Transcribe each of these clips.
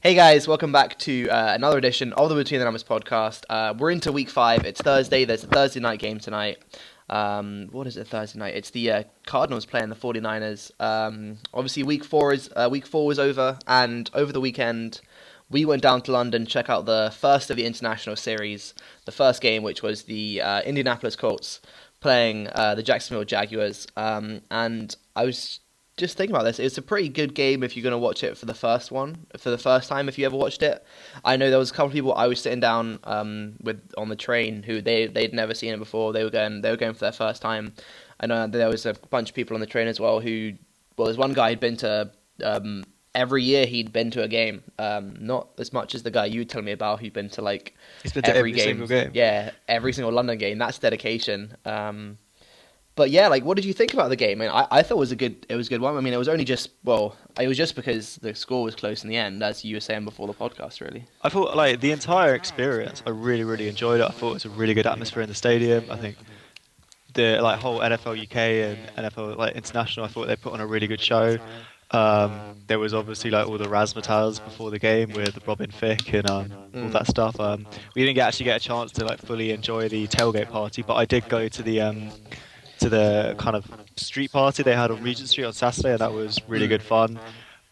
Hey guys, welcome back to another edition of the Between the Numbers podcast. We're into week 5. It's Thursday. There's a Thursday night game tonight. What is it Thursday night? It's the Cardinals playing the 49ers. Obviously week 4 was over, and over the weekend we went down to London to check out the first of the international series. The first game, which was the Indianapolis Colts playing the Jacksonville Jaguars. And I was just thinking about this. It's a pretty good game if you're going to watch it for the first time, if you ever watched it. I know there was a couple of people I was sitting down with on the train who they'd never seen it before. They were going for their first time. I know there was a bunch of people on the train as well there's one guy who'd been to every year he'd been to a game. Not as much as the guy you were telling me about who'd been to He's been to every single game. Yeah, every single London game. That's dedication. But yeah, what did you think about the game? I thought it was a good one. I mean, it was just because the score was close in the end, as you were saying before the podcast, really. I thought the entire experience, I really, really enjoyed it. I thought it was a really good atmosphere in the stadium. I think the whole NFL UK and NFL International, I thought they put on a really good show. There was obviously all the razzmatazz before the game with Robin Thicke and all that stuff. We didn't actually get a chance to fully enjoy the tailgate party, but I did go to the kind of street party they had on Regent Street on Saturday, and that was really good fun.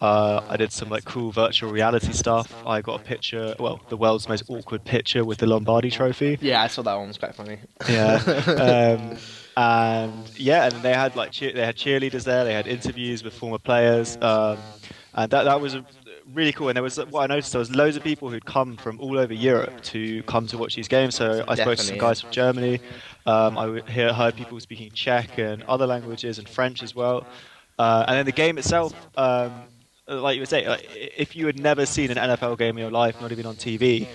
I did some cool virtual reality stuff. I got a picture, the world's most awkward picture with the Lombardi Trophy. Yeah, I saw that one. It was quite funny. Yeah. And they had they had cheerleaders there. They had interviews with former players, and that was really cool. And what I noticed, there was loads of people who'd come from all over Europe to come to watch these games. So I spoke to some guys from Germany. I heard people speaking Czech and other languages and French as well. And then the game itself, like you would say, if you had never seen an NFL game in your life, not even on TV,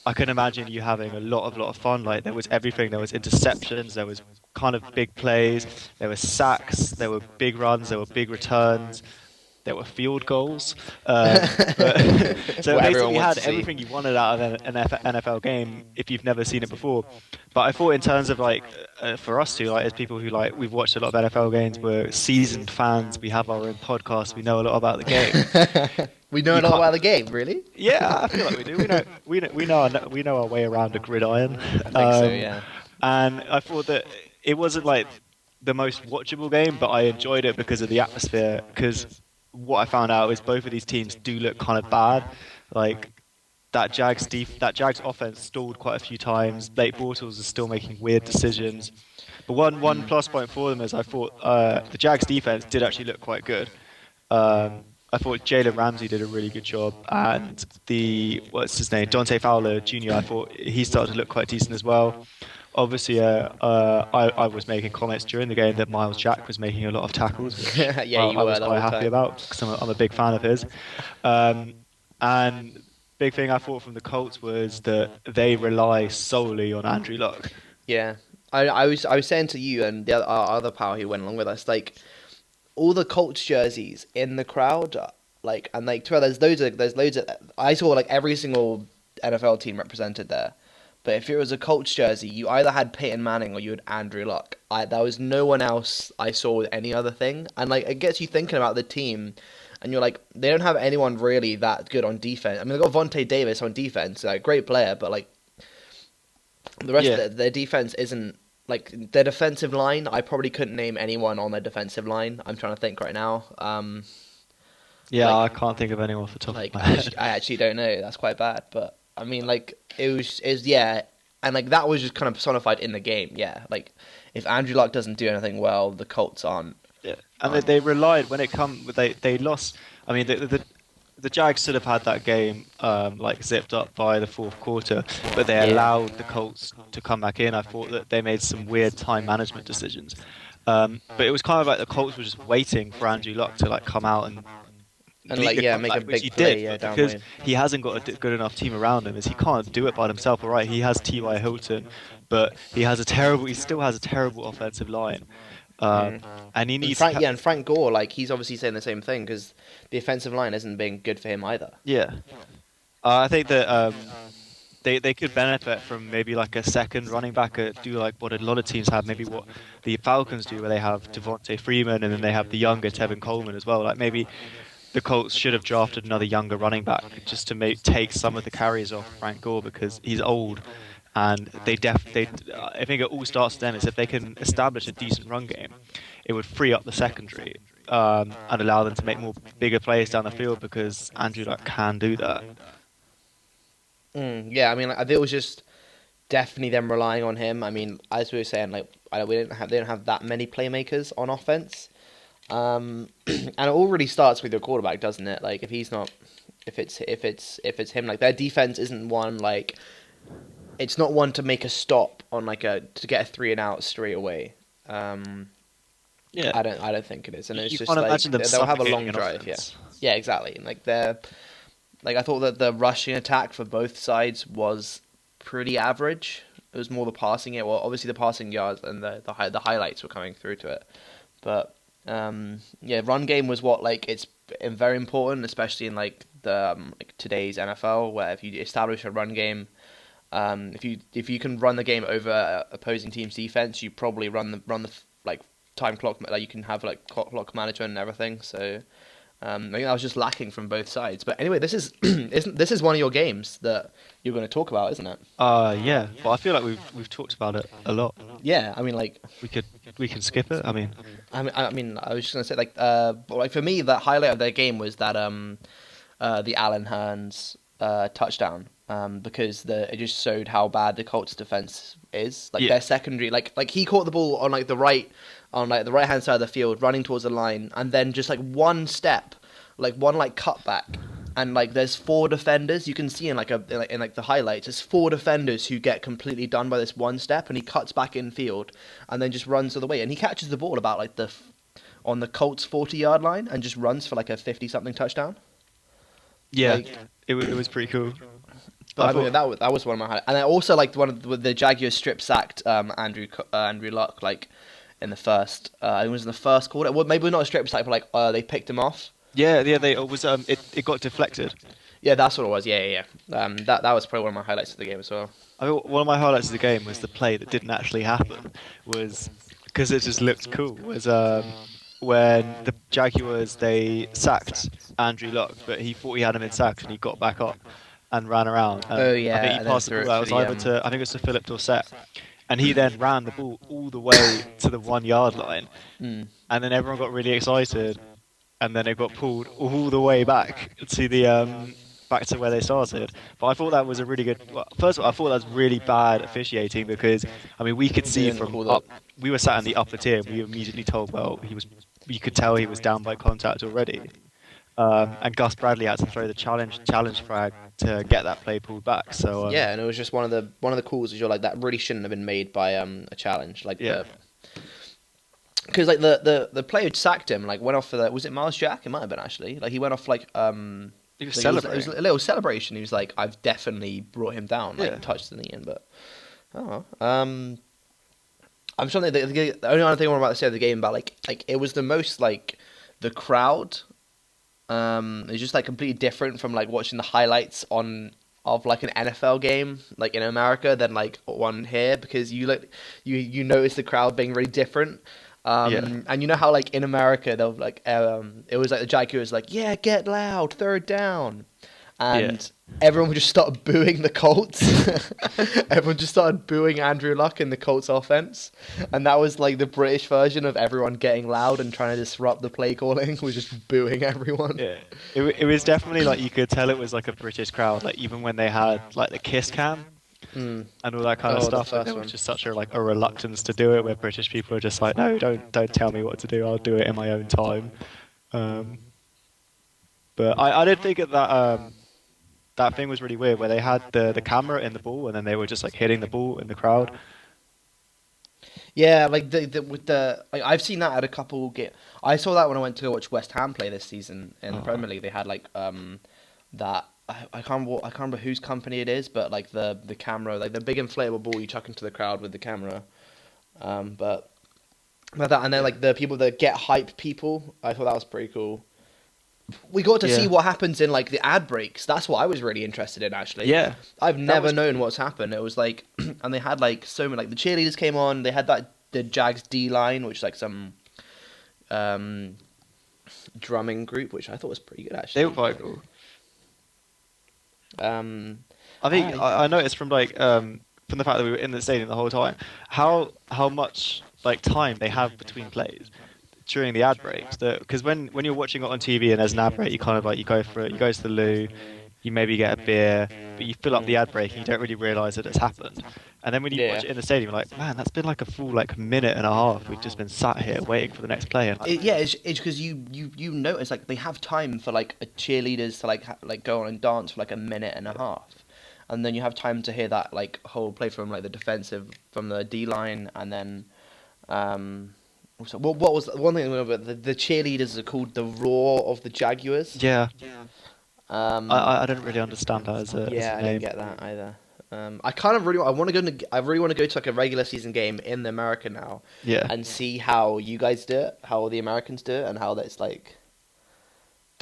I can imagine you having a lot of fun. There was everything. There was interceptions. There was kind of big plays. There were sacks. There were big runs. There were big returns. There were field goals. So basically you had everything you wanted out of an NFL game if you've never seen it before. But I thought in terms of for us too, as people who we've watched a lot of NFL games, we're seasoned fans, we have our own podcast, we know a lot about the game. We know a lot about the game, really? Yeah, I feel like we do. We know our way around a gridiron. I think so, yeah. And I thought that it wasn't the most watchable game, but I enjoyed it because of the atmosphere. Because what I found out is both of these teams do look kind of bad. That Jags offense stalled quite a few times. Blake Bortles is still making weird decisions. But one plus point for them is I thought the Jags defense did actually look quite good. I thought Jalen Ramsey did a really good job, and Dante Fowler Jr., I thought he started to look quite decent as well. Obviously, I was making comments during the game that Miles Jack was making a lot of tackles, which yeah, I was quite happy about because I'm a big fan of his. And big thing I thought from the Colts was that they rely solely on Andrew Luck. Yeah, I was saying to you and our other pal who went along with us, all the Colts jerseys in the crowd, there's loads of. I saw every single NFL team represented there. But if it was a Colts jersey, you either had Peyton Manning or you had Andrew Luck. There was no one else I saw with any other thing. And it gets you thinking about the team. And you're they don't have anyone really that good on defense. I mean, they've got Vontae Davis on defense, great player. But the rest of their defense isn't, their defensive line, I probably couldn't name anyone on their defensive line. I'm trying to think right now. I can't think of anyone off the top of my head. I actually don't know. That's quite bad. But I mean, it was yeah, and that was just kind of personified in the game. Yeah, if Andrew Luck doesn't do anything well, the Colts aren't. Yeah, and they relied when it come. They lost. I mean, the Jags should have had that game zipped up by the fourth quarter, but they allowed the Colts to come back in. I thought that they made some weird time management decisions, but it was kind of the Colts were just waiting for Andrew Luck to come out and make a big play, because he hasn't got a good enough team around him. He can't do it by himself. All right, he has T.Y. Hilton, but he still has a terrible offensive line. And he needs and Frank Gore, he's obviously saying the same thing because the offensive line isn't being good for him either. Yeah, I think that they could benefit from maybe a second running back, do what a lot of teams have, maybe what the Falcons do, where they have Devontae Freeman and then they have the younger Tevin Coleman as well. Maybe the Colts should have drafted another younger running back just to take some of the carries off Frank Gore because he's old, and I think it all starts then is if they can establish a decent run game, it would free up the secondary and allow them to make more bigger plays down the field because Andrew Luck can do that. Yeah, I mean, like, it was just definitely them relying on him. I mean, as we were saying, like they don't have that many playmakers on offense, and it all really starts with your quarterback, doesn't it? Like if he's not, if it's him, like their defense isn't one like, it's not one to make a stop on to get a 3-and-out straight away. Yeah, I don't think it is, and it's you just can't like imagine them they'll have a long suffocating an drive. offense. Yeah, exactly. And like I thought that the rushing attack for both sides was pretty average. It was more the passing. Well, obviously the passing yards and the highlights were coming through to it, but yeah, run game was what it's very important, especially in the today's NFL, where if you establish a run game, if you can run the game over opposing team's defense, you probably run the time clock. You can have clock management and everything. So I think that was just lacking from both sides. But anyway, this is this is one of your games that you're going to talk about, isn't it? Yeah, but I feel like we've talked about it a lot. Yeah, I mean we can skip it. I mean, I was just going to say for me, the highlight of their game was that the Allen Hurns touchdown. Because it just showed how bad the Colts' defense is. Their secondary, he caught the ball on the right hand side of the field, running towards the line, and then just one step, one cutback, and there's 4 defenders. You can see in the highlights, there's 4 defenders who get completely done by this one step, and he cuts back in field, and then just runs all the way, and he catches the ball about on the Colts 40-yard line, and just runs for a 50-something touchdown. Yeah, it was pretty cool. But I mean, that was one of my highlights. And I also liked one of the Jaguars strip sacked Andrew Luck in the first. It was in the first quarter. Well, maybe not a strip sack, but they picked him off. Yeah. It got deflected. Yeah, that's what it was. Yeah. That was probably one of my highlights of the game as well. I mean, one of my highlights of the game was the play that didn't actually happen. Was because it just looked cool. Was when the Jaguars they sacked Andrew Luck, but he thought he had him in sacks and he got back up and ran around. Oh yeah, I think he passed the ball out. I think it was to Philip Dorsett, and he then ran the ball all the way to the 1-yard line, and then everyone got really excited, and then it got pulled all the way back to the back to where they started. But I thought that was a really good. Well, first of all, I thought that was really bad officiating because I mean we could see from up. We were sat in the upper tier. And we were immediately told, well, you could tell he was down by contact already. And Gus Bradley had to throw the challenge flag to get that play pulled back. So yeah, and it was just one of the calls is you're that really shouldn't have been made by a challenge because the player who sacked him went off for was it Miles Jack? It might have been actually he went off he was celebrating. It was a little celebration. He was I've definitely brought him down touched the knee in, but I'm trying to think the only other thing I want to say of the game about it was the most the crowd. It's just completely different from watching the highlights of an NFL game in America than one here because you notice the crowd being really different. And you know how in America they'll it was the Jaguars yeah, get loud, third down, and everyone would just start booing the Colts. Everyone just started booing Andrew Luck in the Colts offense, and that was the British version of everyone getting loud and trying to disrupt the play calling. Was just booing everyone. Yeah, it was definitely you could tell it was a British crowd. Even when they had the kiss cam and all that kind of stuff, there was just such a reluctance to do it. Where British people are just no, don't tell me what to do. I'll do it in my own time. But I did think that. That thing was really weird, where they had the camera in the ball, and then they were just hitting the ball in the crowd. Yeah, I've seen that at a couple games. I saw that when I went to watch West Ham play this season in the Premier League. They had that I can't remember whose company it is, but the camera, the big inflatable ball you chuck into the crowd with the camera. But that, and then the people that get hype people, I thought that was pretty cool. We got to see what happens in the ad breaks. That's what I was really interested in actually. Yeah, I've never known what's happened. It was and they had so many the cheerleaders came on. They had the Jags D line, which some drumming group, which I thought was pretty good They actually. were quite cool. Um, I think I noticed from the fact that we were in the stadium the whole time how much like time they have between plays during the ad breaks. Because when you're watching it on TV and there's an ad break, you kind of like you go for it. You go to the loo, you maybe get a beer, but you fill up the ad break and you don't really realise that it's happened. And then when you yeah. watch it in the stadium, you're like, man, that's been like a full like minute and a half. We've just been sat here waiting for the next play. And like, Yeah, it's because you notice like they have time for like a cheerleaders to like like go on and dance for like a minute and a half, and then you have time to hear that like whole play from like the defensive from the D line, and then also, what was one thing I remember? The cheerleaders are called the Roar of the Jaguars. yeah, Um, I don't really understand that as yeah, a I didn't name. get that either. I kind of really I want to go to I really want to go to like a regular season game in America now Yeah. and see how you guys do it, how the Americans do it, and how that's like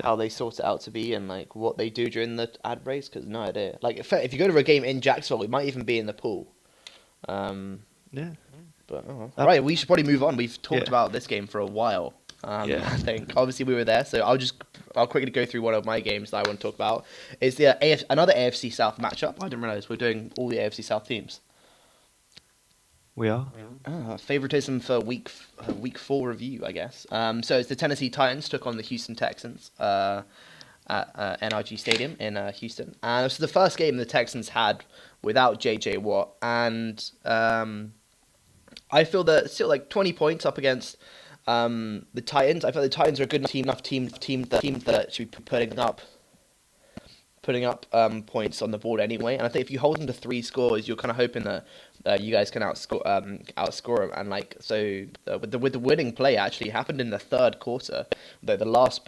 how they sort it out to be and like what they do during the ad breaks. Because no idea. Like if you go to a game in Jacksonville, we might even be in the pool. Um, Yeah. but oh, well. Uh, Right, we should probably move on. We've talked Yeah. about this game for a while. Yeah. I think obviously we were there, so I'll quickly go through one of my games that I want to talk about. It's the another AFC South matchup. I didn't realize we're doing all the AFC South teams. We are. Favoritism for week 4 review, I guess. So it's the Tennessee Titans took on the Houston Texans at NRG Stadium in Houston, and this is the first game the Texans had without J.J. Watt, and I feel that still like 20 points up against the Titans. I feel the Titans are a good enough team that should be putting up points on the board anyway. And I think if you hold them to 3 scores, you're kind of hoping that you guys can outscore them. And like so, with the winning play actually happened in the third quarter. The last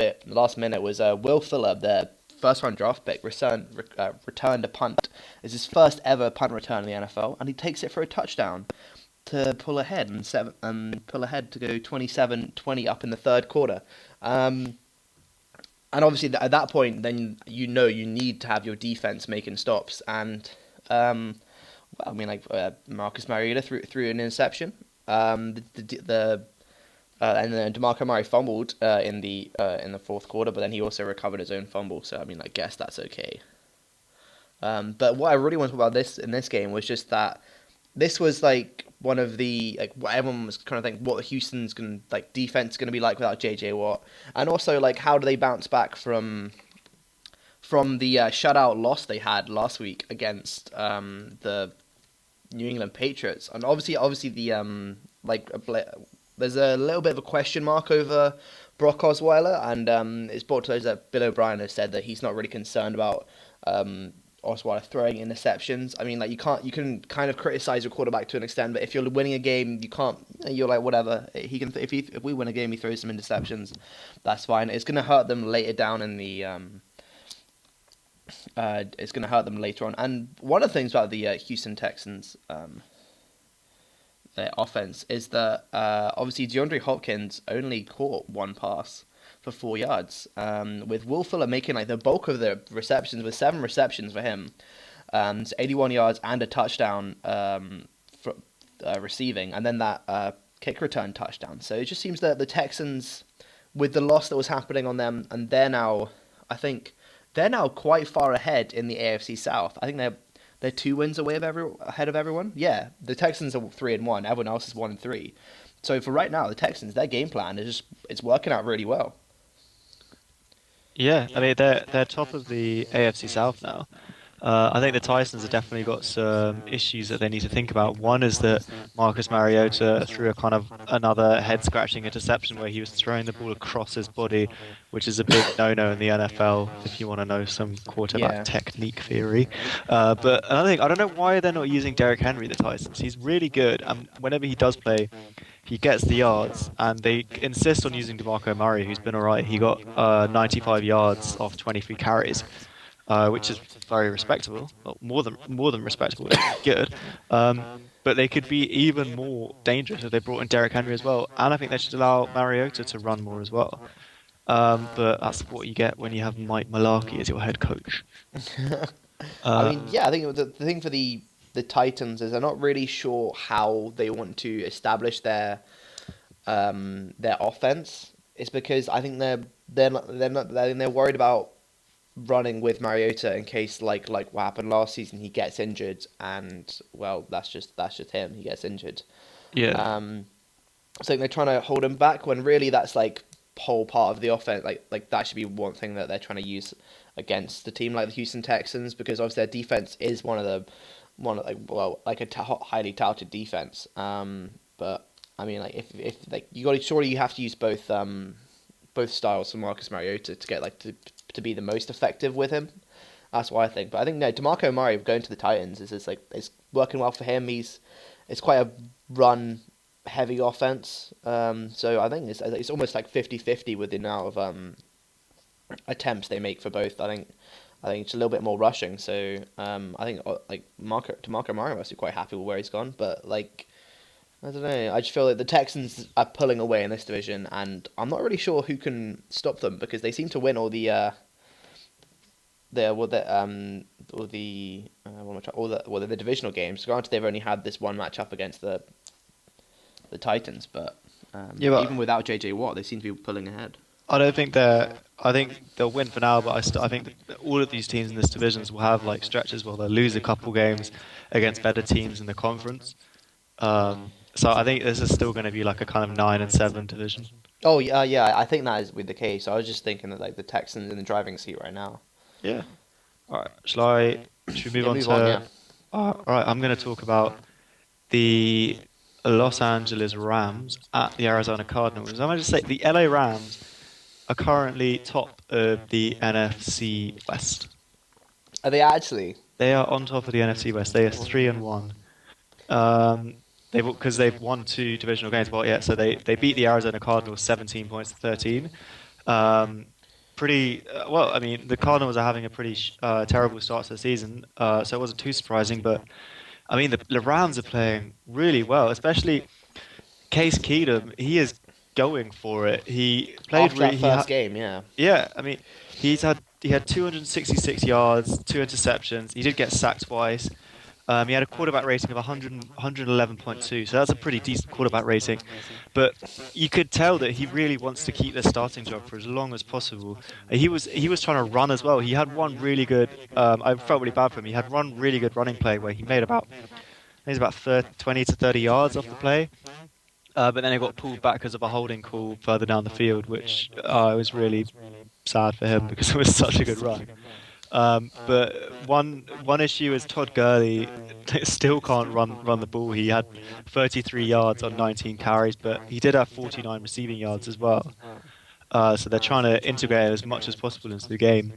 minute was Will Fuller, the first round draft pick, returned a punt. It's his first ever punt return in the NFL, and he takes it for a touchdown to pull ahead to go 27-20 up in the third quarter. And obviously at that point, then you need to have your defense making stops. And well, I mean, like Marcus Mariota threw an interception. And then DeMarco Murray fumbled in the fourth quarter, but then he also recovered his own fumble. So I mean, I guess that's okay. But what I really wanted about this game was just that this was like one of the like what everyone was kind of thinking what Houston's defense is gonna be like without JJ Watt, and also like how do they bounce back from the shutout loss they had last week against the New England Patriots, and obviously the there's a little bit of a question mark over Brock Osweiler, and it's brought to those that Bill O'Brien has said that he's not really concerned about Osweiler throwing interceptions. I mean, like you can kind of criticize your quarterback to an extent, but if you're winning a game, you can't. You're like whatever. He can if we win a game, he throws some interceptions. That's fine. It's gonna hurt them later down in the. It's gonna hurt them later on. And one of the things about the Houston Texans, their offense is that obviously DeAndre Hopkins only caught one pass for 4 yards, with Will Fuller making like the bulk of the receptions, with 7 receptions for him, so 81 yards and a touchdown for receiving, and then that kick return touchdown. So it just seems that the Texans, with the loss that was happening on them, and I think they're now quite far ahead in the AFC South. I think they're 2 wins away ahead of everyone. Yeah, the Texans are 3-1. Everyone else is 1-3. So for right now, the Texans, their game plan it's working out really well. Yeah, I mean they're top of the AFC South now. I think the Titans have definitely got some issues that they need to think about. One is that Marcus Mariota threw a kind of another head-scratching interception where he was throwing the ball across his body, which is a big no-no in the NFL if you want to know some quarterback technique theory. But another thing, I don't know why they're not using Derrick Henry, the Titans. He's really good, and whenever he does play, he gets the yards, and they insist on using DeMarco Murray, who's been alright. He got 95 yards off 23 carries. Which is very respectable, well, more than respectable, it's good. But they could be even more dangerous if they brought in Derrick Henry as well, and I think they should allow Mariota to run more as well. But that's what you get when you have Mike Mularkey as your head coach. I mean, yeah, I think the thing for the Titans is they're not really sure how they want to establish their offense. it's because I think they're worried about running with Mariota in case like what happened last season, he gets injured, and well, that's just him. He gets injured. Yeah. So they're trying to hold him back when really that's like whole part of the offense. Like that should be one thing that they're trying to use against the team like the Houston Texans, because obviously their defense is like highly touted defense. But I mean, like if like you have to use both styles for Marcus Mariota to get to be the most effective with him. That's what I think. But I think no, DeMarco Murray going to the Titans is just like it's working well for him. It's quite a run heavy offense. So I think it's almost like 50-50 with the amount of attempts they make for both. I think it's a little bit more rushing. So I think like DeMarco Murray must be quite happy with where he's gone. But like I don't know. I just feel like the Texans are pulling away in this division, and I'm not really sure who can stop them because they seem to win all the divisional games. Granted, they've only had this one matchup against the Titans, but even without JJ Watt, they seem to be pulling ahead. I think they'll win for now, but I think that all of these teams in this divisions will have like stretches where they'll lose a couple games against better teams in the conference. So I think this is still going to be like a kind of 9-7 division. Oh yeah, I think that is with the case. I was just thinking that like the Texans in the driving seat right now. Yeah. All right. Should we move on to? Yeah. All right. I'm going to talk about the Los Angeles Rams at the Arizona Cardinals. I'm going to say the LA Rams are currently top of the NFC West. Are they actually? They are on top of the NFC West. They are 3-1. Because they've won 2 divisional games. Well, yeah. So they beat the Arizona Cardinals 17 points to 13. Well, I mean, the Cardinals are having a pretty terrible start to the season, so it wasn't too surprising. But I mean, the Rams are playing really well, especially Case Keenum. He is going for it. He played after that first game, yeah. Yeah, I mean, he had 266 yards, 2 interceptions. He did get sacked twice. He had a quarterback rating of 111.2, so that's a pretty decent quarterback rating. But you could tell that he really wants to keep the starting job for as long as possible. He was trying to run as well. He had one really good. I felt really bad for him. He had one really good running play where he made about 20 to 30 yards off the play. But then he got pulled back because of a holding call further down the field, which was really sad for him because it was such a good run. But one issue is Todd Gurley still can't run the ball. He had 33 yards on 19 carries, but he did have 49 receiving yards as well. So they're trying to integrate as much as possible into the game.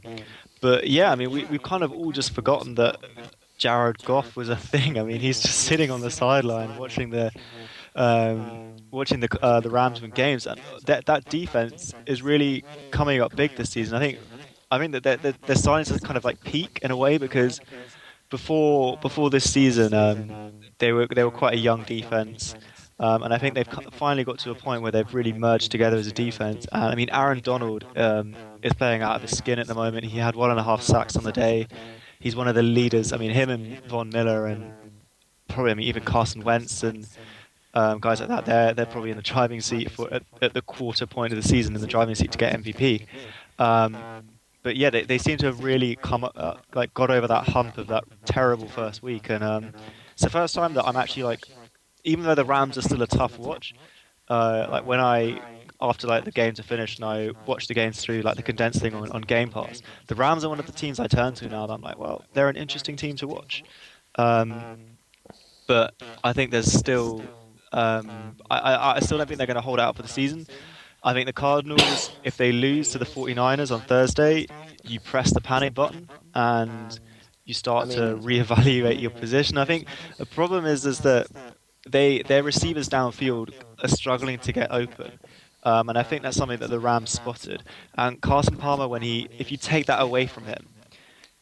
But yeah, I mean, we've kind of all just forgotten that Jared Goff was a thing. I mean, he's just sitting on the sideline watching the Rams win games, and that defense is really coming up big this season. I think that they're starting to kind of like peak in a way, because before this season they were quite a young defense, and I think they've finally got to a point where they've really merged together as a defense. And I mean, Aaron Donald is playing out of his skin at the moment. He had 1.5 sacks on the day. He's one of the leaders. I mean, him and Von Miller and probably even Carson Wentz and guys like that, they're probably in the driving seat at the quarter point of the season, in the driving seat to get MVP. But yeah, they seem to have really got over that hump of that terrible first week, and it's the first time that I'm actually like, even though the Rams are still a tough watch, like when after like the games are finished and I watch the games through like the condensed thing on Game Pass, the Rams are one of the teams I turn to now that I'm like, well, they're an interesting team to watch. But I think there's still, I still don't think they're going to hold out for the season. I think the Cardinals, if they lose to the 49ers on Thursday, you press the panic button and you start to reevaluate your position. I think the problem is that their receivers downfield are struggling to get open. And I think that's something that the Rams spotted. And Carson Palmer, if you take that away from him,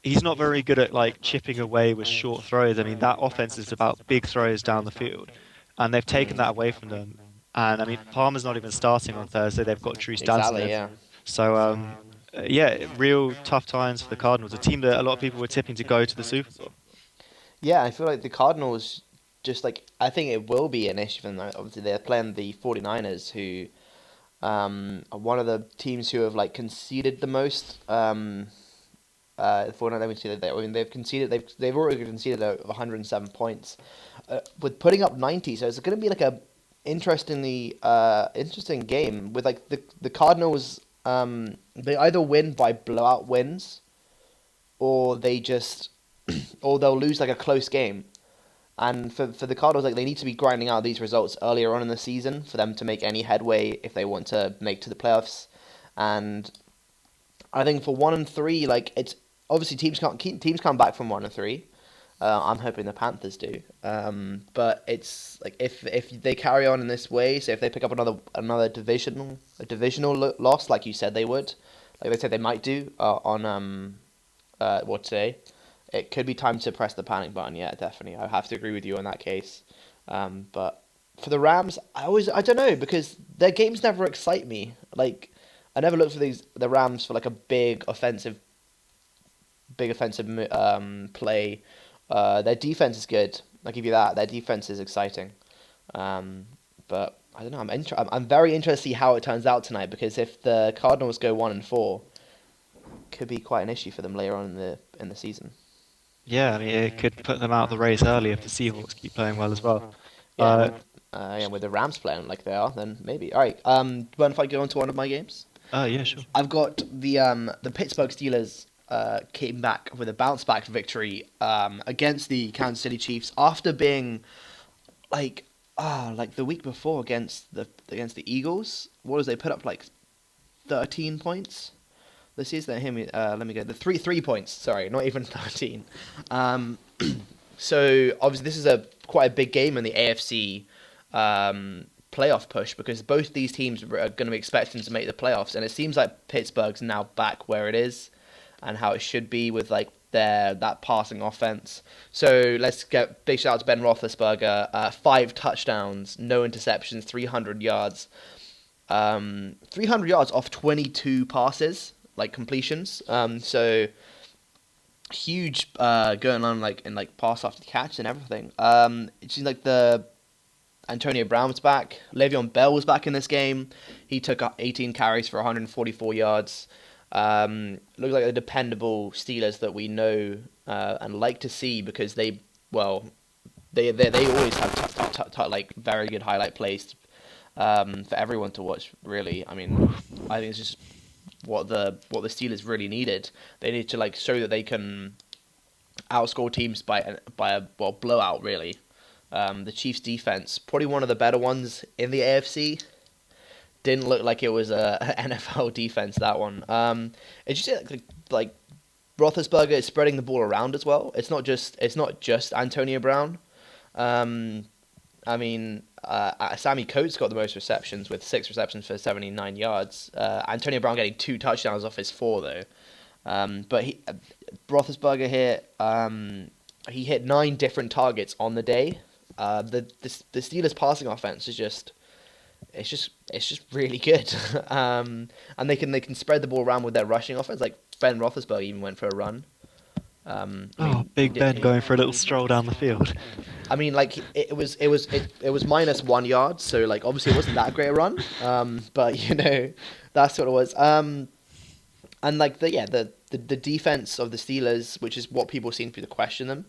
he's not very good at like chipping away with short throws. I mean, that offense is about big throws down the field, and they've taken that away from them. And I mean, Palmer's not even starting on Thursday. They've got Drew Stanton. Exactly, yeah. So real tough times for the Cardinals, a team that a lot of people were tipping to go to the Super Bowl. Yeah, I feel like the Cardinals I think it will be an issue for them. Obviously, they're playing the 49ers, who Are one of the teams who have like conceded the most. For let me see that I mean they've already conceded over 107 points, with putting up 90. So it's going to be like a interesting game with like the Cardinals. They either win by blowout wins, or they just or they'll lose like a close game. And for the Cardinals, like they need to be grinding out these results earlier on in the season for them to make any headway if they want to make to the playoffs. And I think for 1-3, like it's obviously teams come back from 1-3. I'm hoping the Panthers do. But it's like if they carry on in this way, so if they pick up another divisional loss, like you said they would, like they said they might do today, it could be time to press the panic button. Yeah, definitely. I have to agree with you on that case. But for the Rams, I don't know, because their games never excite me. Like I never look for the Rams for like a big offensive play. Their defense is good. I'll give you that. Their defense is exciting. But I don't know. I'm very interested to see how it turns out tonight, because if the Cardinals go 1-4, could be quite an issue for them later on in the season. Yeah, I mean, it could put them out of the race early if the Seahawks keep playing well as well. Yeah, with the Rams playing like they are, then maybe. All right. Mind if I go on to one of my games? Yeah, sure. I've got the Pittsburgh Steelers came back with a bounce back victory against the Kansas City Chiefs after being like the week before against the Eagles. What was they put up like 13 points? This is hear me. Let me go. The 3 points. Sorry, not even 13. So obviously this is quite a big game in the AFC playoff push, because both these teams are going to be expecting to make the playoffs, and it seems like Pittsburgh's now back where it is and how it should be with like that passing offense. So let's get big shout out to Ben Roethlisberger. 5 touchdowns, no interceptions, 300 yards. 300 yards off 22 passes, like completions. So huge going on like in like pass after catch and everything. It seems like the Antonio Brown's back. Le'Veon Bell was back in this game. He took 18 carries for 144 yards. Looks like the dependable Steelers that we know and like to see, because they always have like very good highlight plays for everyone to watch. Really, I mean, I think it's just what the Steelers really needed. They need to like show that they can outscore teams by a blowout. Really, the Chiefs' defense, probably one of the better ones in the AFC. Didn't look like it was a NFL defense, that one. It's just like Roethlisberger is spreading the ball around as well. It's not just Antonio Brown. I mean, Sammy Coates got the most receptions with 6 receptions for 79 yards. Antonio Brown getting 2 touchdowns off his 4 though. But Roethlisberger here, he hit 9 different targets on the day. The Steelers' passing offense is just really good. And they can spread the ball around with their rushing offense. Like Ben Roethlisberger even went for a run. Big Ben going for a little stroll down the field. I mean, like it was minus 1 yard, so like obviously it wasn't that great a run. But you know, that's what it was. And like the defense of the Steelers, which is what people seem to question them,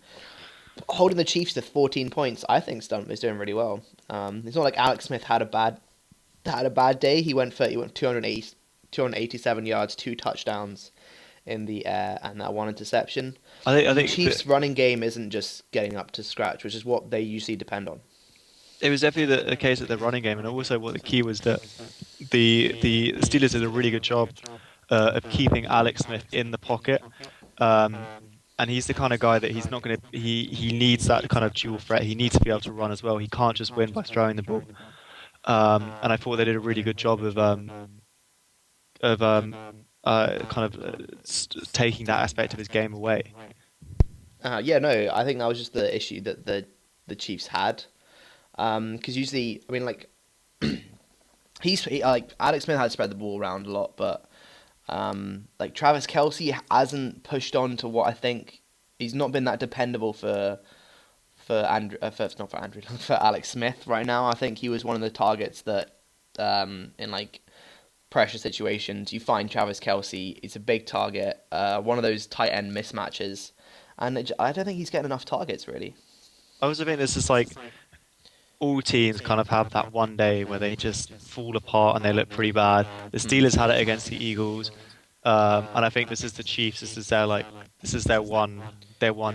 holding the Chiefs to 14 points, I think Stunt is doing really well. It's not like Alex Smith had a bad day. He went 287 yards, 2 touchdowns in the air, and that 1 interception. I think Chiefs' running game isn't just getting up to scratch, which is what they usually depend on. It was definitely the case at the running game, and also what the key was that the Steelers did a really good job of keeping Alex Smith in the pocket. And he's the kind of guy that he's not going to. He needs that kind of dual threat. He needs to be able to run as well. He can't just win by throwing the ball. And I thought they did a really good job of taking that aspect of his game away. I think that was just the issue that the Chiefs had. Because usually, I mean, like like Alex Smith had spread the ball around a lot, but like Travis Kelce hasn't pushed on to what I think he's not been that dependable for Alex Smith right now. I think he was one of the targets that in like pressure situations, you find Travis Kelce. It's a big target, one of those tight end mismatches, and I don't think he's getting enough targets really. I also think this is like all teams kind of have that one day where they just fall apart and they look pretty bad. The Steelers had it against the Eagles, and I think this is the Chiefs. This is their one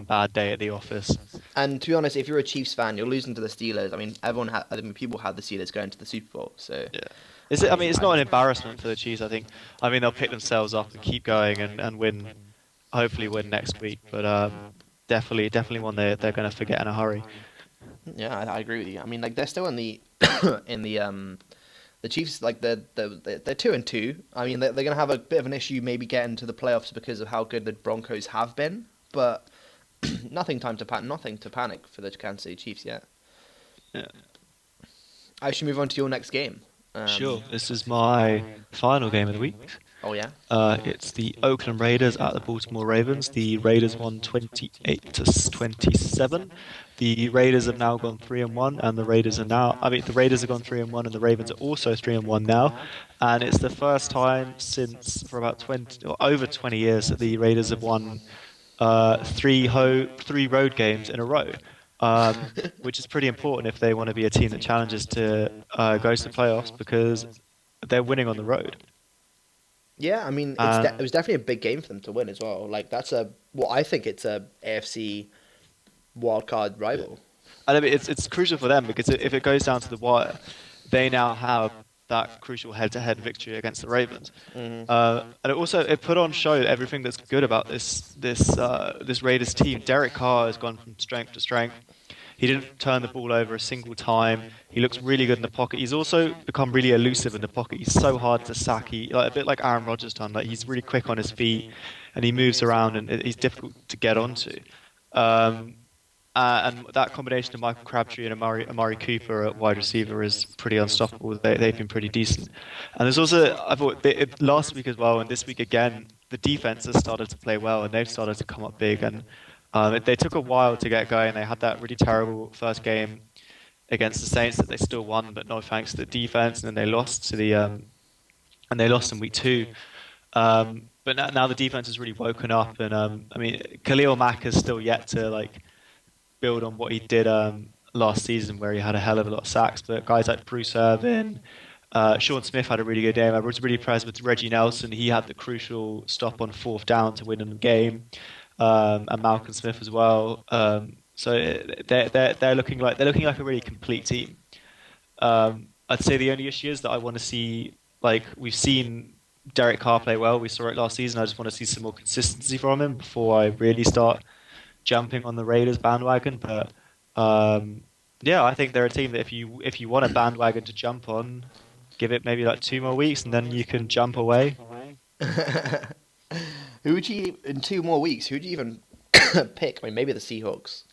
bad day at the office. And to be honest, if you're a Chiefs fan, you're losing to the Steelers. I mean, people had the Steelers going to the Super Bowl, so. Yeah. I mean, it's not an embarrassment for the Chiefs. I mean, they'll pick themselves up and keep going and win, hopefully win next week. But definitely one they're going to forget in a hurry. Yeah, I agree with you. I mean, like they're still in the in the Chiefs, like they're 2-2. I mean, they're gonna have a bit of an issue maybe getting to the playoffs because of how good the Broncos have been, but nothing to panic for the Kansas City Chiefs yet. Yeah. I should move on to your next game. Sure. This is my final game of the week. Oh yeah. It's the Oakland Raiders at the Baltimore Ravens. The Raiders won 28-27. The Raiders have now gone 3-1, and the Raiders have gone 3-1, and the Ravens are also 3-1 now. And it's the first time for about over 20 years that the Raiders have won three road games in a row. Which is pretty important if they want to be a team that challenges to go to the playoffs because they're winning on the road. Yeah, I mean, it was definitely a big game for them to win as well. Like I think it's a AFC wildcard rival. And I mean, it's crucial for them because if it goes down to the wire, they now have that crucial head-to-head victory against the Ravens. Mm-hmm. And it put on show everything that's good about this Raiders team. Derek Carr has gone from strength to strength. He didn't turn the ball over a single time. He looks really good in the pocket. He's also become really elusive in the pocket. He's so hard to sack. A bit like Aaron Rodgers done. Like he's really quick on his feet, and he moves around, and he's difficult to get onto. And that combination of Michael Crabtree and Amari Cooper at wide receiver is pretty unstoppable. They've been pretty decent. And there's also, I thought, last week as well, and this week again, the defense has started to play well, and they've started to come up big. And they took a while to get going. They had that really terrible first game against the Saints that they still won, but no thanks to the defense. And then they lost in week 2. But now the defense has really woken up, and I mean, Khalil Mack has still yet to build on what he did last season, where he had a hell of a lot of sacks. But guys like Bruce Irvin, Sean Smith had a really good game. I was really impressed with Reggie Nelson. He had the crucial stop on 4th down to win in the game, and Malcolm Smith as well. So they're looking like a really complete team. I'd say the only issue is that I want to see, we've seen Derek Carr play well. We saw it last season. I just want to see some more consistency from him before I really start jumping on the Raiders bandwagon. But yeah, I think they're a team that if you want a bandwagon to jump on, give it maybe 2 more weeks, and then you can jump away. Who would you in 2 more weeks? Who would you even pick? I mean, maybe the Seahawks.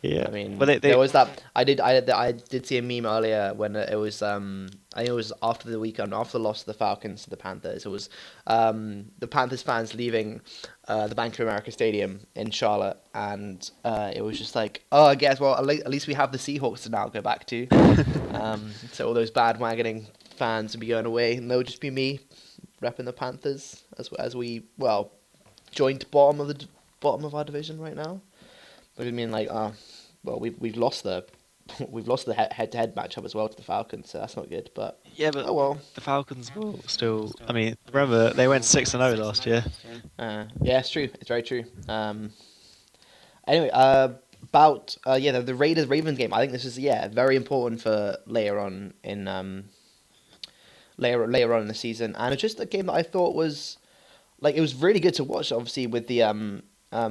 Yeah, I mean, but there was that. I did see a meme earlier when it was. I think it was after the weekend, after the loss of the Falcons to the Panthers. It was the Panthers fans leaving the Bank of America Stadium in Charlotte, and it was just like, oh, I guess at least we have the Seahawks to now go back to. So all those bandwagoning fans would be going away, and there'll just be me repping the Panthers as we joint bottom of our division right now. But I mean, we've lost the head-to-head matchup as well to the Falcons, so that's not good. But yeah, but oh well. The Falcons will still. I mean, remember they went 6-0 last year. Yeah, it's true. It's very true. Anyway, about the Ravens game. I think this is very important for later on in the season, and it's just a game that I thought was it was really good to watch. Obviously, with the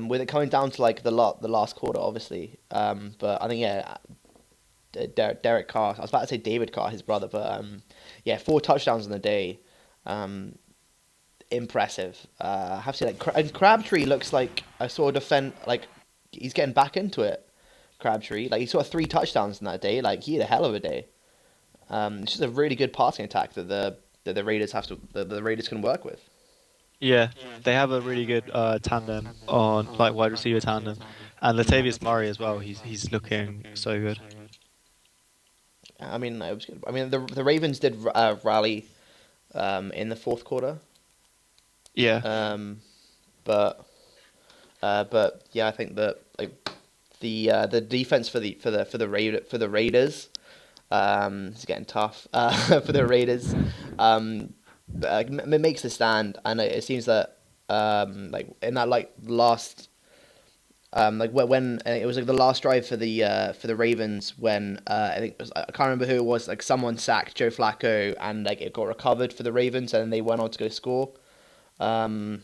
with it coming down to the last quarter, obviously. But I think Derek Carr. I was about to say David Carr, his brother, but 4 touchdowns in the day. Impressive. I have to say, and Crabtree looks like I saw he's getting back into it. Crabtree, he saw 3 touchdowns in that day. He had a hell of a day. It's just a really good passing attack that the Raiders the Raiders can work with. Yeah, they have a really good tandem on wide receiver tandem, and Latavius Murray as well. He's looking so good. I mean, it was good. I mean, the Ravens did rally in the fourth quarter. Yeah. But yeah, I think that like the defense for the Raiders is getting tough for the Raiders. It makes a stand, and it seems that like in that like last like when it was like the last drive for the Ravens when I think it was, I can't remember who it was, like someone sacked Joe Flacco and like it got recovered for the Ravens and they went on to go score. Um,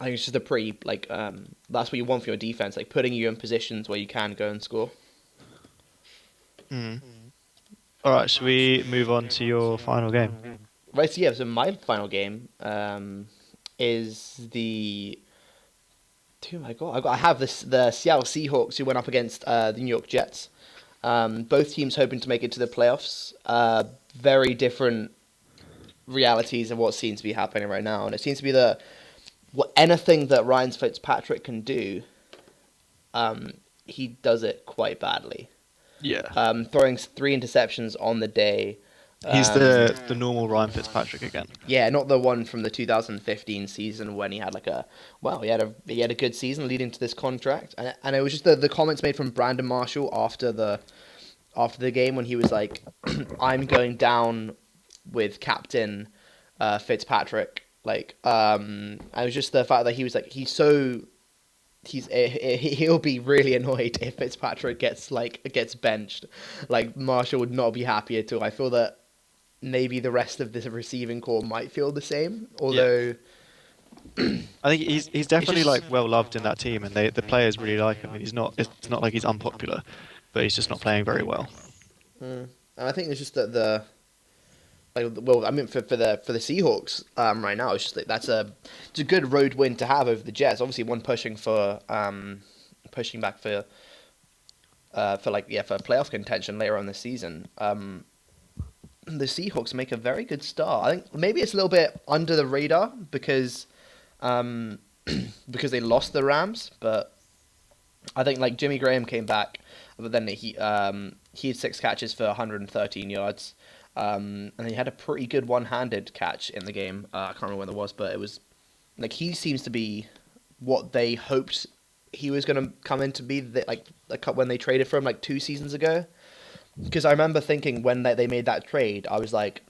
I think it's just a pretty like that's what you want for your defense, like putting you in positions where you can go and score. Mm. All right, should we move on to your final game? Right, so yeah, so my final game is the who have I got? I have the Seattle Seahawks who went up against the New York Jets. Both teams hoping to make it to the playoffs. Very different realities of what seems to be happening right now, and it seems to be anything that Ryan Fitzpatrick can do, he does it quite badly. Yeah. Throwing 3 interceptions on the day. He's the normal Ryan Fitzpatrick again. Yeah, not the one from the 2015 season when he had he had a good season leading to this contract, and it was just the comments made from Brandon Marshall after the game when he was like, "I'm going down with Captain Fitzpatrick." Like, it was just the fact that he was like he'll be really annoyed if Fitzpatrick gets benched. Like Marshall would not be happy at all. I feel that maybe the rest of the receiving core might feel the same, although I think he's definitely like well loved in that team, and the players really like him. And it's not like he's unpopular, but he's just not playing very well. and I think it's just that I mean for the Seahawks right now it's just like it's a good road win to have over the Jets. Obviously, one pushing back for playoff contention later on this season. The Seahawks make a very good start. I think maybe it's a little bit under the radar because they lost the Rams, but I think like Jimmy Graham came back, but then he had 6 catches for 113 yards, and he had a pretty good one-handed catch in the game. I can't remember when it was, but it was like he seems to be what they hoped he was going to come in to be. When they traded for him like 2 seasons ago. Because I remember thinking when they made that trade, I was like,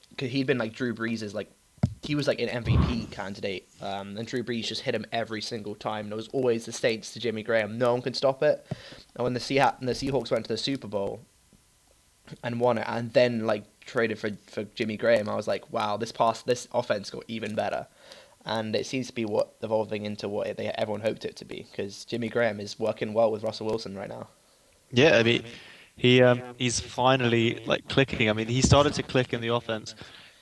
because he'd been like Drew Brees' like, he was like an MVP candidate, and Drew Brees just hit him every single time. And it was always the Saints to Jimmy Graham. No one could stop it. And when the Seahawks went to the Super Bowl and won it, and then like traded for Jimmy Graham, I was like, wow, this offense got even better. And it seems to be evolving into what everyone hoped it to be. Because Jimmy Graham is working well with Russell Wilson right now. Yeah, I mean, he's finally like clicking. I mean, he started to click in the offense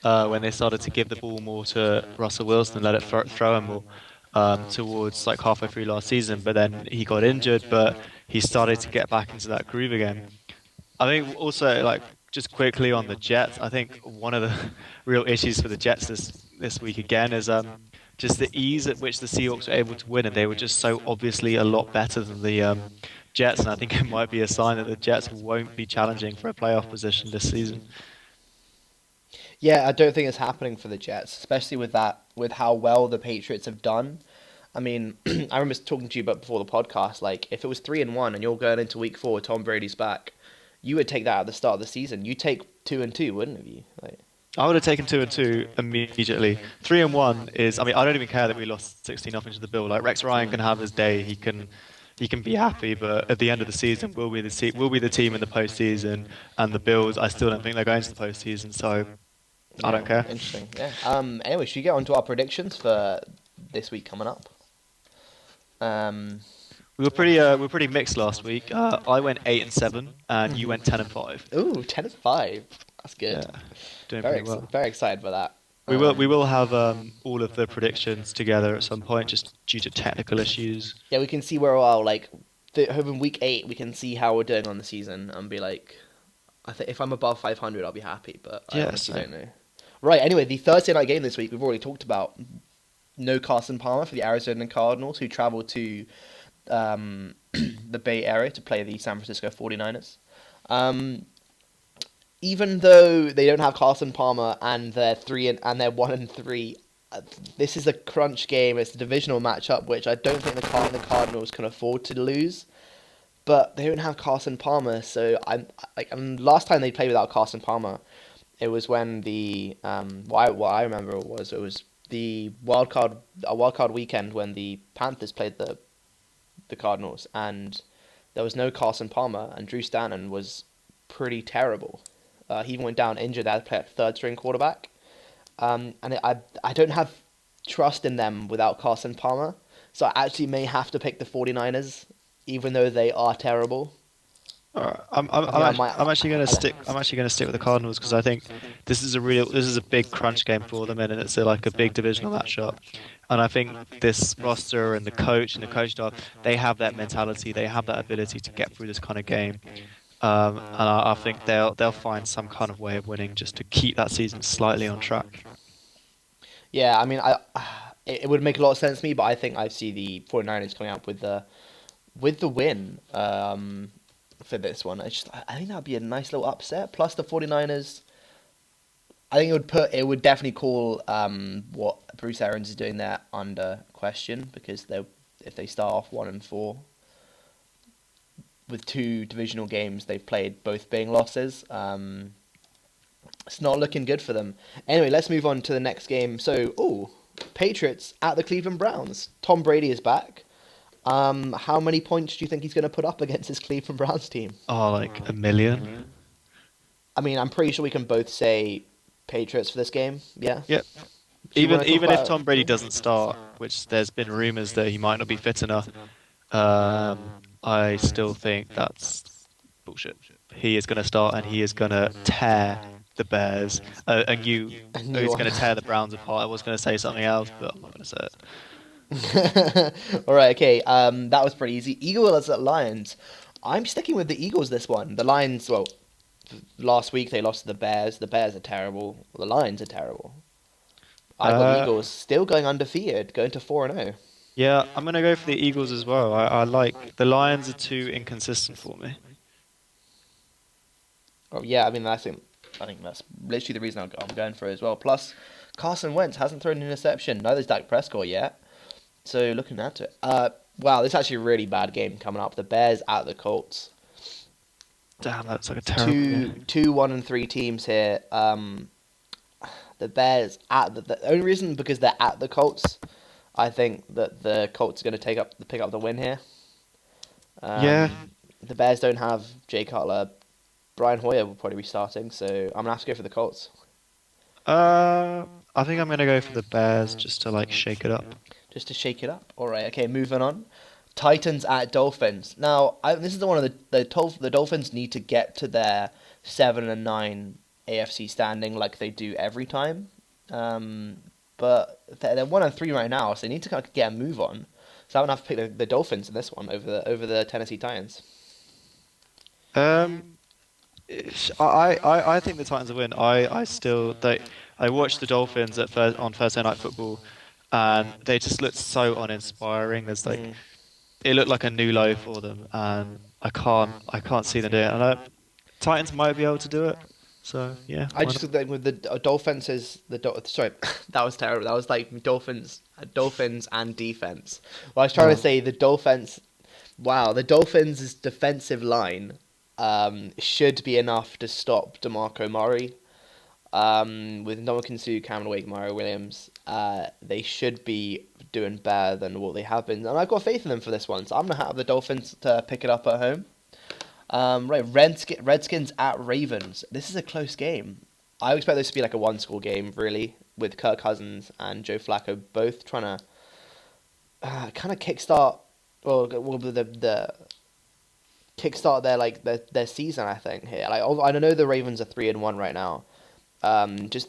when they started to give the ball more to Russell Wilson and let it throw him more towards like halfway through last season. But then he got injured, but he started to get back into that groove again. I think also like just quickly on the Jets, I think one of the real issues for the Jets this week again is just the ease at which the Seahawks were able to win, and they were just so obviously a lot better than the Jets, and I think it might be a sign that the Jets won't be challenging for a playoff position this season. Yeah, I don't think it's happening for the Jets, especially with how well the Patriots have done. I mean, I remember talking to you about before the podcast, like if it was 3-1 and you're going into week 4, Tom Brady's back, you would take that at the start of the season. You'd take 2-2, wouldn't you? Like, I would have taken 2-2 immediately. 3-1 is, I mean, I don't even care that we lost 16-0 to the Bill. Like Rex Ryan can have his day. He can be happy, but at the end of the season, we'll be the team in the postseason, and the Bills, I still don't think they're going to the postseason, so I don't care. Interesting. Yeah. Anyway, should we get on to our predictions for this week coming up? We were pretty mixed last week. I went 8-7, and you went 10-5. Ooh, 10-5. That's good. Yeah, doing pretty well. Very excited for that. We will have all of the predictions together at some point, just due to technical issues. Yeah, we can see where we're all like. In week 8, we can see how we're doing on the season and be like, I think if I'm above 500, I'll be happy. But I honestly don't know. Right. Anyway, the Thursday night game this week we've already talked about. No Carson Palmer for the Arizona Cardinals, who traveled to the Bay Area to play the San Francisco 49ers. even though they don't have Carson Palmer and they're 1-3, this is a crunch game. It's a divisional matchup, which I don't think the Cardinals can afford to lose. But they don't have Carson Palmer, so last time they played without Carson Palmer, it was when what I remember was it was the wild card weekend when the Panthers played the Cardinals, and there was no Carson Palmer, and Drew Stanton was pretty terrible. He even went down injured. They had to play at third string quarterback, and I don't have trust in them without Carson Palmer, so I actually may have to pick the 49ers. Even though they are terrible. I'm actually going to stick. I'm actually going to stick with the Cardinals because I think this is a big crunch game for them, and it's like a big divisional matchup. And I think this roster and the coach staff, they have that mentality, they have that ability to get through this kind of game. And I think they'll find some kind of way of winning just to keep that season slightly on track. Yeah, I mean, it would make a lot of sense to me, but I think I see the 49ers coming out with the win for this one. I think that'd be a nice little upset. Plus the 49ers, I think it would definitely call what Bruce Arians is doing there under question, because if they start off 1-4 with 2 divisional games they've played, both being losses, it's not looking good for them. Anyway, let's move on to the next game. So, Patriots at the Cleveland Browns. Tom Brady is back. How many points do you think he's going to put up against his Cleveland Browns team? Oh, like a million. I mean, I'm pretty sure we can both say Patriots for this game. Yeah. Yep. Even if Tom Brady doesn't start, which there's been rumors that he might not be fit enough, I still think that's bullshit. He is going to start and he is going to tear the Bears. He's going to tear the Browns apart. I was going to say something else, but I'm not going to say it. All right, okay. That was pretty easy. Eagles at Lions. I'm sticking with the Eagles this one. The Lions, well, last week they lost to the Bears. The Bears are terrible. The Lions are terrible. I got the Eagles still going undefeated, going to 4-0. Yeah, I'm going to go for the Eagles as well. I like the Lions are too inconsistent for me. Oh yeah, I mean I think that's literally the reason I'm going for it as well. Plus, Carson Wentz hasn't thrown an interception. Neither's Dak Prescott yet. So looking at it, wow, this is actually a really bad game coming up. The Bears at the Colts. Damn, that's like a terrible game. Two 1-3 teams here. The Bears at the only reason because they're at the Colts. I think that the Colts are going to pick up the win here. Yeah. The Bears don't have Jay Cutler. Brian Hoyer will probably be starting, so I'm gonna have to go for the Colts. I think I'm gonna go for the Bears just to shake it up. Just to shake it up. All right. Okay. Moving on. Titans at Dolphins. Now, this is the one of the Dolphins need to get to their 7-9 AFC standing like they do every time. But they're 1-3 right now, so they need to kind of get a move on. So I'm gonna have to pick the Dolphins in this one over the Tennessee Titans. I think the Titans will win. I watched the Dolphins on Thursday Night Football, and they just looked so uninspiring. It looked like a new low for them, and I can't see them doing it. And Titans might be able to do it. So yeah. I just think with the Dolphins sorry, that was terrible. That was like Dolphins and defense. Well, I was trying to say the Dolphins. Wow, the Dolphins' defensive line should be enough to stop DeMarco Murray. With Ndamukong Suh, Cameron Wake, Mario Williams, they should be doing better than what they have been, and I've got faith in them for this one. So I'm gonna have the Dolphins to pick it up at home. Right, Redskins at Ravens. This is a close game. I expect this to be like a one-score game, really, with Kirk Cousins and Joe Flacco both trying to kind of kickstart, the kickstart their season. I think here, I know the Ravens are 3-1 right now. Just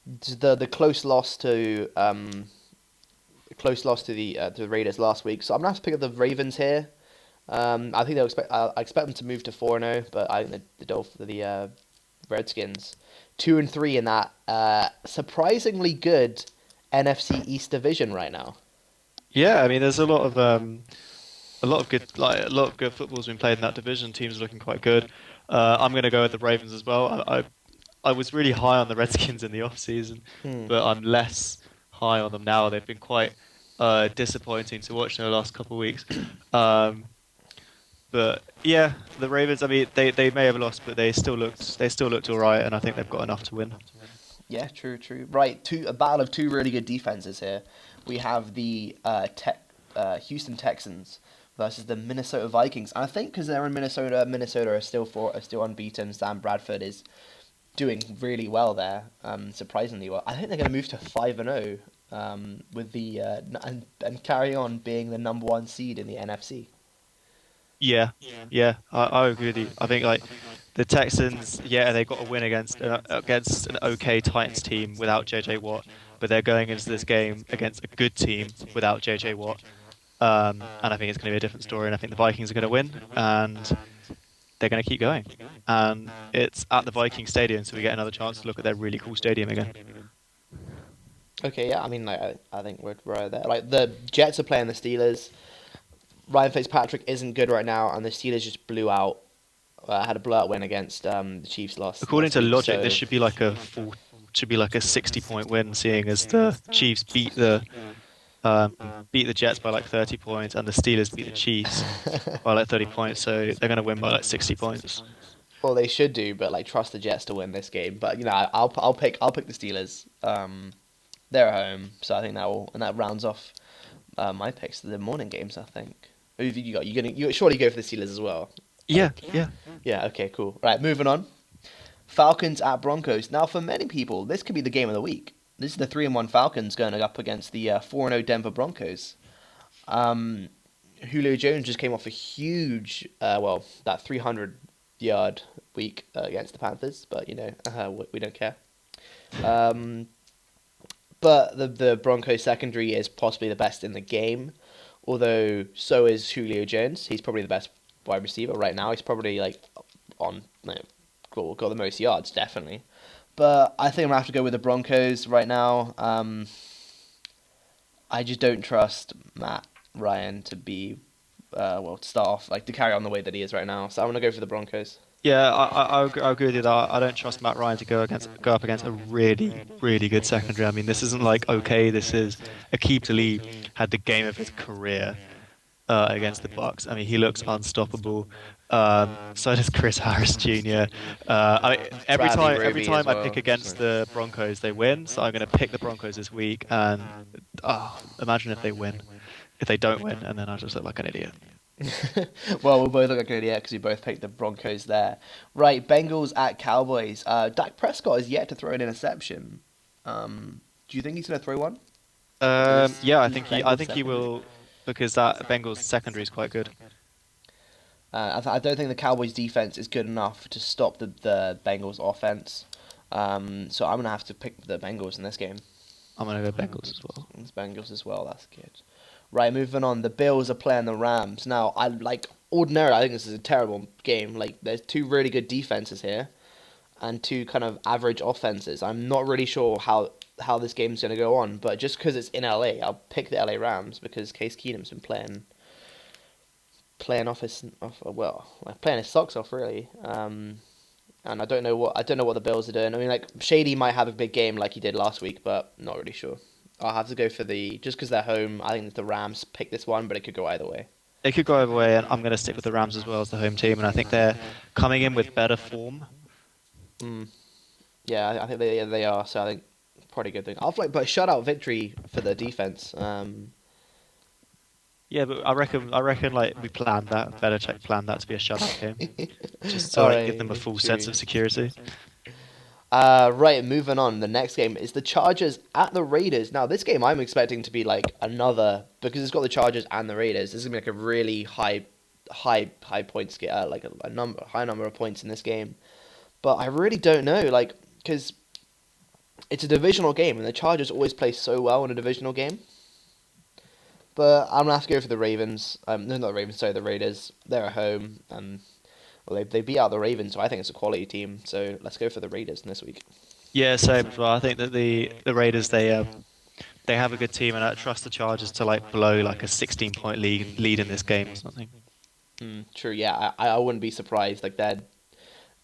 the close loss to the Raiders last week. So I'm gonna have to pick up the Ravens here. I think I expect them to move to 4-0, but I think the Redskins 2-3 in that surprisingly good NFC East division right now. Yeah, I mean, there's a lot a lot of good football's been played in that division. Teams are looking quite good. I'm going to go with the Ravens as well. I was really high on the Redskins in the off season, Hmm. but I'm less high on them now. They've been quite disappointing to watch in the last couple of weeks. Um, but yeah, the Ravens. I mean, they may have lost, but they still looked all right, and I think they've got enough to win. Yeah, true, true. Right, a battle of two really good defenses here. We have the Houston Texans versus the Minnesota Vikings. And I think because they're in Minnesota, Minnesota are still unbeaten. Sam Bradford is doing really well there, surprisingly well. I think they're going to move to 5-0 with the and carry on being the number one seed in the NFC. Yeah, yeah, I agree with you. I think like the Texans, yeah, they got a win against an okay Titans team without JJ Watt, but they're going into this game against a good team without JJ Watt, and I think it's going to be a different story. And I think the Vikings are going to win, and they're going to keep going. And it's at the Viking Stadium, so we get another chance to look at their really cool stadium again. Okay, yeah, I mean, like, I think we're right there. Like the Jets are playing the Steelers. Ryan Fitzpatrick isn't good right now, and the Steelers just had a blowout win against the Chiefs According last to week. logic, So this should be like a 60-point win, seeing as the Chiefs beat the Jets by like 30 points, and the Steelers beat the Chiefs by like 30 points. So they're going to win by like 60 points. well, they should do, but like trust the Jets to win this game. But you know, I'll pick the Steelers. They're at home, so I think that rounds off my picks for the morning games. I think. Who have you got? You surely go for the Steelers as well. Yeah, yeah. Yeah. Okay. Cool. Right. Moving on. Falcons at Broncos. Now, for many people, this could be the game of the week. This is the 3-1 Falcons going up against the 4-0 Denver Broncos. Julio Jones just came off a huge, that 300-yard week against the Panthers, but you know, we don't care. Um, but the Broncos secondary is possibly the best in the game, although so is Julio Jones. He's probably the best wide receiver right now. He's probably like on got the most yards, definitely. But I think I'm gonna have to go with the Broncos right now. I just don't trust Matt Ryan to be to start off to carry on the way that he is right now. So I'm gonna go for the Broncos. Yeah, I agree with you that I don't trust Matt Ryan to go up against a really good secondary. I mean, this isn't like okay. This is Aqib Talib had the game of his career against the Bucks. I mean, he looks unstoppable. So does Chris Harris Jr. Every time I pick against the Broncos, they win. So I'm going to pick the Broncos this week. And imagine if they win, if they don't win, and then I just look like an idiot. Well, we'll both look like an idiot because we both picked the Broncos there. Right, Bengals at Cowboys. Dak Prescott is yet to throw an interception. Do you think he's going to throw one? Yeah, I think he will, because that Bengals secondary is quite good. I don't think the Cowboys defense is good enough to stop the Bengals offense. So I'm going to have to pick the Bengals in this game. I'm going to go Bengals as well. It's Bengals as well, that's good. Right, moving on. The Bills are playing the Rams. Now, ordinarily, I think this is a terrible game. Like, there's two really good defenses here and two kind of average offenses. I'm not really sure how this game's going to go on, but just because it's in LA, I'll pick the LA Rams because Case Keenum's been playing playing his socks off really. And I don't know what the Bills are doing. I mean, like Shady might have a big game like he did last week, but not really sure. I'll have to go for just because they're home. I think the Rams pick this one, but it could go either way. It could go either way, and I'm going to stick with the Rams as well as the home team, and I think they're coming in with better form. Yeah, I think they are. So I think probably a good thing. But a shutout victory for the defense. Yeah, but I reckon like we planned that. Belichick planned that to be a shutout game, just to give them a full sense of security. Right, moving on. The next game is the Chargers at the Raiders. Now, this game I'm expecting to be like another because it's got the Chargers and the Raiders. This is gonna be like a really high points like a high number of points in this game. But I really don't know, because it's a divisional game and the Chargers always play so well in a divisional game. But I'm gonna have to go for the Ravens. No, not the Ravens. Sorry, the Raiders. They're at home and. Well, they beat out the Ravens, so I think it's a quality team. So let's go for the Raiders this week. Yeah, same as well. I think that the Raiders they they have a good team, and I trust the Chargers to like blow like a 16-point lead in this game or something. True, yeah, I wouldn't be surprised. Like their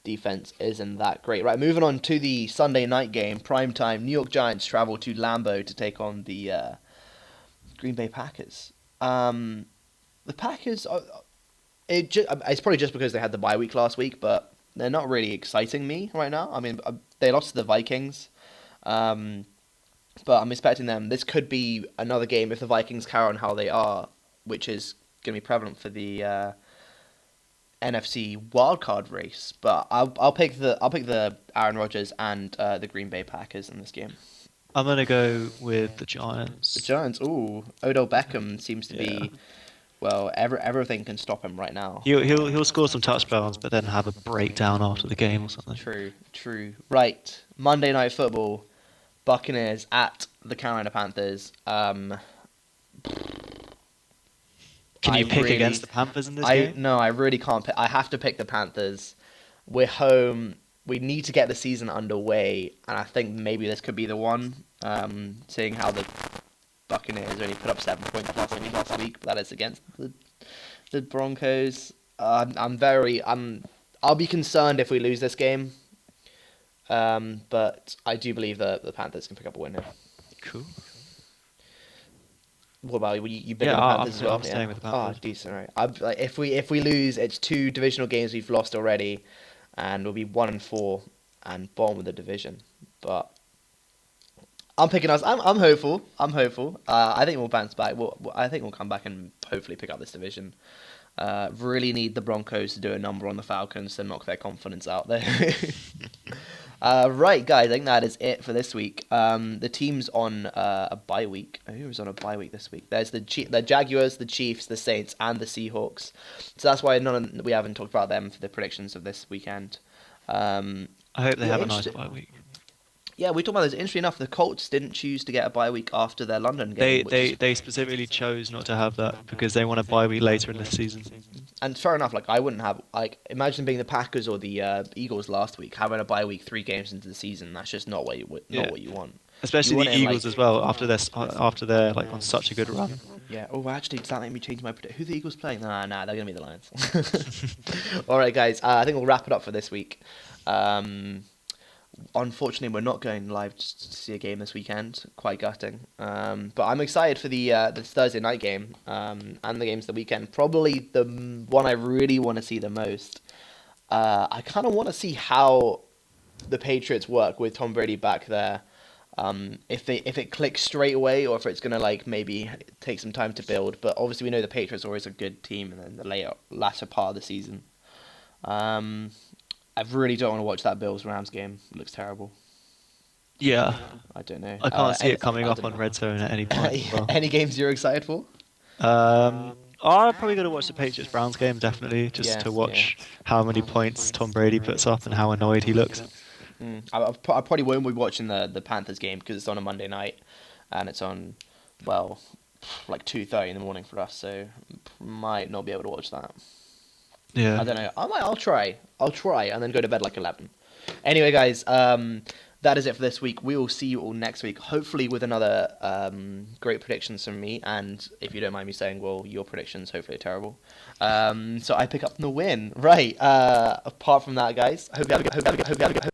defense isn't that great. Right, moving on to the Sunday night game, primetime. New York Giants travel to Lambeau to take on the Green Bay Packers. The Packers, it's probably just because they had the bye week last week, but they're not really exciting me right now. I mean, they lost to the Vikings, but I'm expecting them. This could be another game if the Vikings carry on how they are, which is going to be prevalent for the NFC wildcard race. But I'll pick the Aaron Rodgers and the Green Bay Packers in this game. I'm gonna go with the Giants. The Giants, ooh, Odell Beckham seems to be, well, everything can stop him right now. He'll score some touchdowns, but then have a breakdown after the game or something. True. Right, Monday Night Football, Buccaneers at the Carolina Panthers. Can you pick against the Panthers in this game? No, I really can't pick. I have to pick the Panthers. We're home. We need to get the season underway, and I think maybe this could be the one. Seeing how the Buccaneers only put up 7 points last week, but that is against the Broncos. I'll be concerned if we lose this game. But I do believe that the Panthers can pick up a win here. Cool. What about you? Big on the Panthers as well? I'm staying with the Panthers. Oh, decent, right. If we lose, it's 2 divisional games we've lost already, and we'll be 1-4 and bottom of the division. But I'm picking us. I'm hopeful. I think we'll bounce back. I think we'll come back and hopefully pick up this division. Really need the Broncos to do a number on the Falcons to knock their confidence out there. Right, guys, I think that is it for this week. The team's on a bye week. Who was on a bye week this week? There's the Jaguars, the Chiefs, the Saints, and the Seahawks. So that's why we haven't talked about them for the predictions of this weekend. I hope they have a nice bye week. Yeah, we talked about this. Interesting enough, the Colts didn't choose to get a bye week after their London game. They specifically chose not to have that because they want a bye week later in the season. And fair enough. Like I wouldn't have. Imagine being the Packers or the Eagles last week, having a bye week 3 games into the season. That's just not what you want. Especially the Eagles as well after they're like on such a good run. Yeah. Oh, actually, does that make me change my prediction? Who are the Eagles playing? Nah, they're gonna be the Lions. All right, guys. I think we'll wrap it up for this week. Unfortunately, we're not going live to see a game this weekend. Quite gutting. But I'm excited for the Thursday night game and the games the weekend. Probably the one I really want to see the most. I kind of want to see how the Patriots work with Tom Brady back there. If it clicks straight away or if it's gonna like maybe take some time to build. But obviously we know the Patriots are always a good team in the latter part of the season. I really don't want to watch that Bills-Rams game. It looks terrible. Yeah. I don't know. I can't see it coming up on Red Zone at any point. Well. Any games you're excited for? I'm probably going to watch the Patriots-Browns game, definitely, just to watch how many points Tom Brady puts up and how annoyed he looks. I probably won't be watching the Panthers game because it's on a Monday night and it's on, like 2:30 in the morning for us, so might not be able to watch that. Yeah. I don't know. I'll try and then go to bed like 11. Anyway, guys, that is it for this week. We will see you all next week, hopefully with another great predictions from me. And if you don't mind me saying, well, your predictions hopefully are terrible. So I pick up the win. Right. Apart from that, guys, hope you have a good